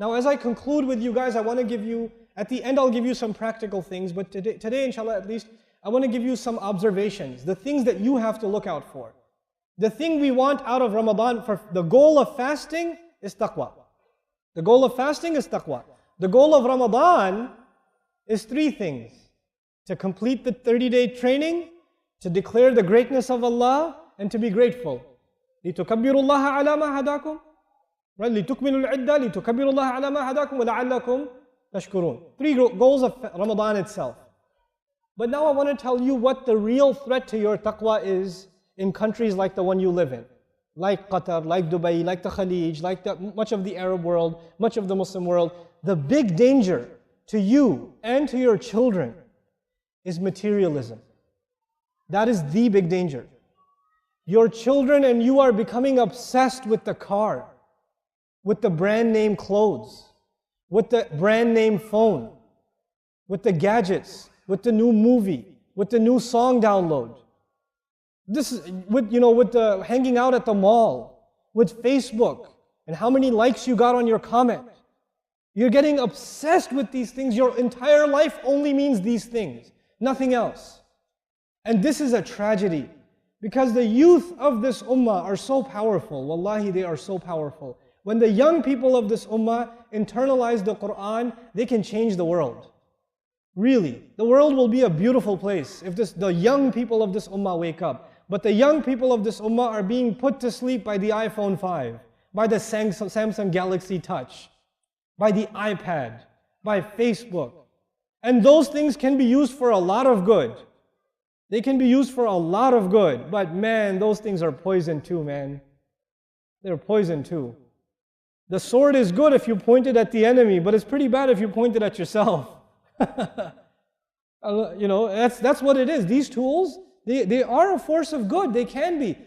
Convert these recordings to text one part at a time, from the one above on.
Now as I conclude with you guys, I want to give you, at the end I'll give you some practical things, but today inshallah at least, I want to give you some observations, the things that you have to look out for. The thing we want out of Ramadan, for the goal of fasting is taqwa. The goal of fasting is taqwa. The goal of Ramadan is three things. To complete the 30-day training, to declare the greatness of Allah, and to be grateful. لِتُكَبِّرُوا اللَّهَ عَلَى مَا هَدَاكُمْ. Right? لِتُكْمِلُوا الْعِدَّةَ لِتُكَبِّرُوا اللَّهَ عَلَى مَا هَدَاكُمْ وَلَعَلَّكُمْ تَشْكُرُونَ. Three goals of Ramadan itself. But now I want to tell you what the real threat to your taqwa is in countries like the one you live in. Like Qatar, like Dubai, like the Khalij, like much of the Arab world, much of the Muslim world. The big danger to you and to your children is materialism. That is the big danger. Your children and you are becoming obsessed with the car, with the brand name clothes, with the brand name phone, with the gadgets, with the new movie, with the new song download. This is with the hanging out at the mall, with Facebook, and how many likes you got on your comment. You're getting obsessed with these things. Your entire life only means these things, nothing else. And this is a tragedy, because the youth of this ummah are so powerful. Wallahi, they are so powerful. When the young people of this ummah internalize the Quran, they can change the world. Really, the world will be a beautiful place if the young people of this ummah wake up. But the young people of this ummah are being put to sleep by the iPhone 5, by the Samsung Galaxy Touch, by the iPad, by Facebook. And those things can be used for a lot of good. They can be used for a lot of good. But man, those things are poison too, man. They're poison too. The sword is good if you point it at the enemy, but it's pretty bad if you point it at yourself. That's what it is. These tools, they are a force of good. They can be.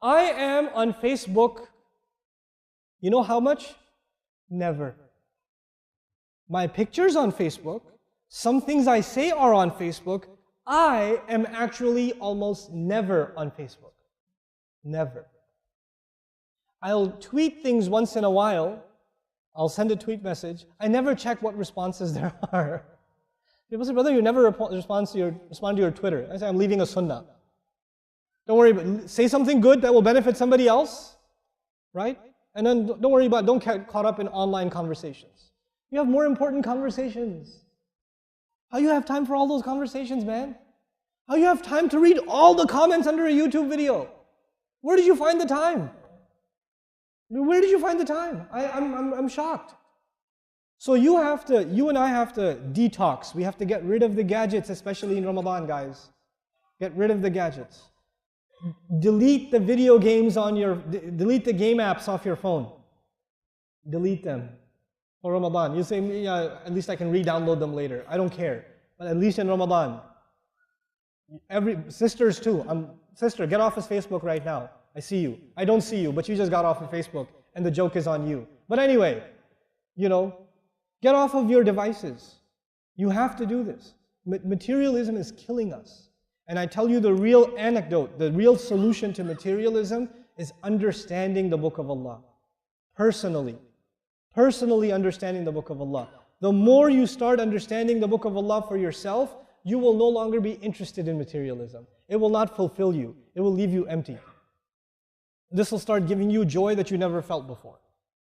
I am on Facebook, you know how much? Never. My pictures on Facebook, some things I say are on Facebook. I am actually almost never on Facebook. Never. I'll tweet things once in a while. I'll send a tweet message. I never check what responses there are. People say, brother, you never respond to your Twitter. I say, I'm leaving a sunnah. Don't worry, say something good that will benefit somebody else, right? And then don't get caught up in online conversations. You have more important conversations. How you have time for all those conversations, man? How you have time to read all the comments under a YouTube video? Where did you find the time? Where did you find the time? I'm shocked. So you and I have to detox. We have to get rid of the gadgets, especially in Ramadan, guys. Get rid of the gadgets. Delete the video games delete the game apps off your phone. Delete them for Ramadan. You say, yeah, at least I can re-download them later. I don't care. But at least in Ramadan. Sisters too. Sister, get off of Facebook right now. I see you. I don't see you, but you just got off of Facebook and the joke is on you. But anyway, get off of your devices. You have to do this. Materialism is killing us. And I tell you the real anecdote, the real solution to materialism is understanding the Book of Allah. Personally understanding the Book of Allah. The more you start understanding the Book of Allah for yourself, you will no longer be interested in materialism. It will not fulfill you. It will leave you empty. This will start giving you joy that you never felt before.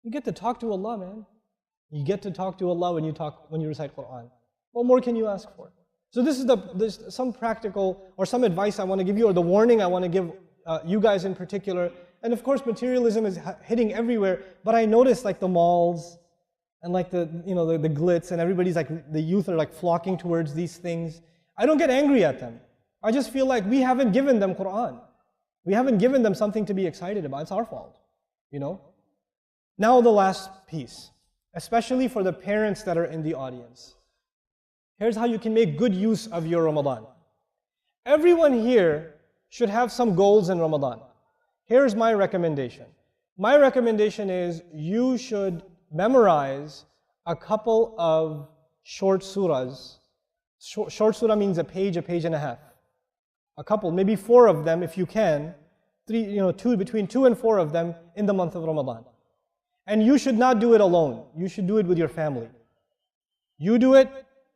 You get to talk to Allah, man. You get to talk to Allah when you recite Quran. What more can you ask for? So this is some practical or some advice I want to give you, or the warning I want to give you guys in particular. And of course, materialism is hitting everywhere. But I notice like the malls and like the glitz, and everybody's like, the youth are like flocking towards these things. I don't get angry at them. I just feel like we haven't given them Quran. We haven't given them something to be excited about. It's our fault, Now the last piece, especially for the parents that are in the audience. Here's how you can make good use of your Ramadan. Everyone here should have some goals in Ramadan. Here's my recommendation. My recommendation is you should memorize a couple of short surahs. Short surah means a page and a half. A couple, maybe 4 of them if you can. Between 2 and 4 of them in the month of Ramadan. And you should not do it alone. You should do it with your family. You do it,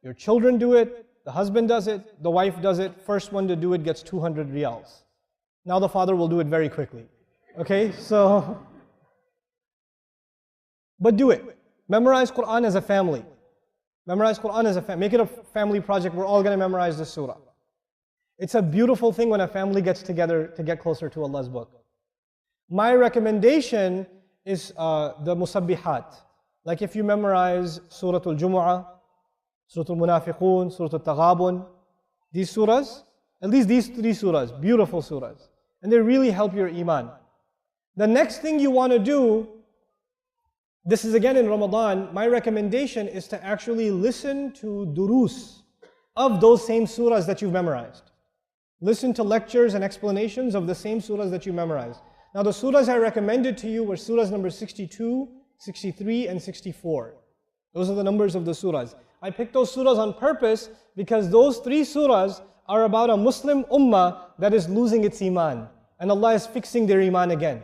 your children do it, the husband does it, the wife does it. First one to do it gets 200 riyals. Now the father will do it very quickly. Okay, so, but do it. Memorize Quran as a family. Memorize Quran as a family. Make it a family project. We're all going to memorize this surah. It's a beautiful thing when a family gets together to get closer to Allah's book. My recommendation is the musabbihat. Like if you memorize Surah Al-Jumu'ah, Surah Al-Munafiqun, Surah Al-Taghabun, these surahs, at least these 3 surahs, beautiful surahs. And they really help your iman. The next thing you want to do, this is again in Ramadan, my recommendation is to actually listen to durus of those same surahs that you've memorized. Listen to lectures and explanations of the same surahs that you memorized. Now the surahs I recommended to you were surahs number 62, 63, and 64. Those are the numbers of the surahs. I picked those surahs on purpose because those 3 surahs are about a Muslim ummah that is losing its iman. And Allah is fixing their iman again.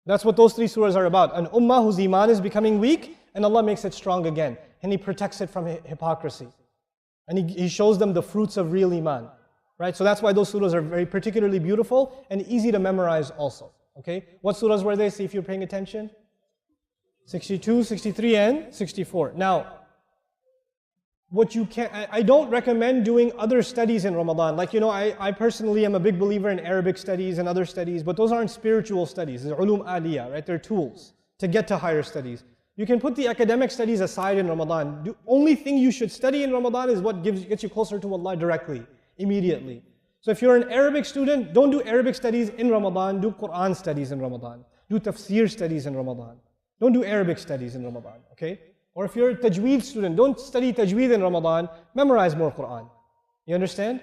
That's what those 3 surahs are about. An ummah whose iman is becoming weak and Allah makes it strong again. And He protects it from hypocrisy. And He shows them the fruits of real iman. Right? So that's why those surahs are very particularly beautiful and easy to memorize also. Okay? What surahs were they? See if you're paying attention. 62, 63, and 64. Now, I don't recommend doing other studies in Ramadan. Like, I personally am a big believer in Arabic studies and other studies, but those aren't spiritual studies. They're ulum aliyah, right? They're tools to get to higher studies. You can put the academic studies aside in Ramadan. The only thing you should study in Ramadan is what gets you closer to Allah directly, immediately. So if you're an Arabic student, don't do Arabic studies in Ramadan, do Quran studies in Ramadan. Do tafsir studies in Ramadan. Don't do Arabic studies in Ramadan, okay? Or if you're a tajweed student, don't study tajweed in Ramadan, memorize more Quran. You understand?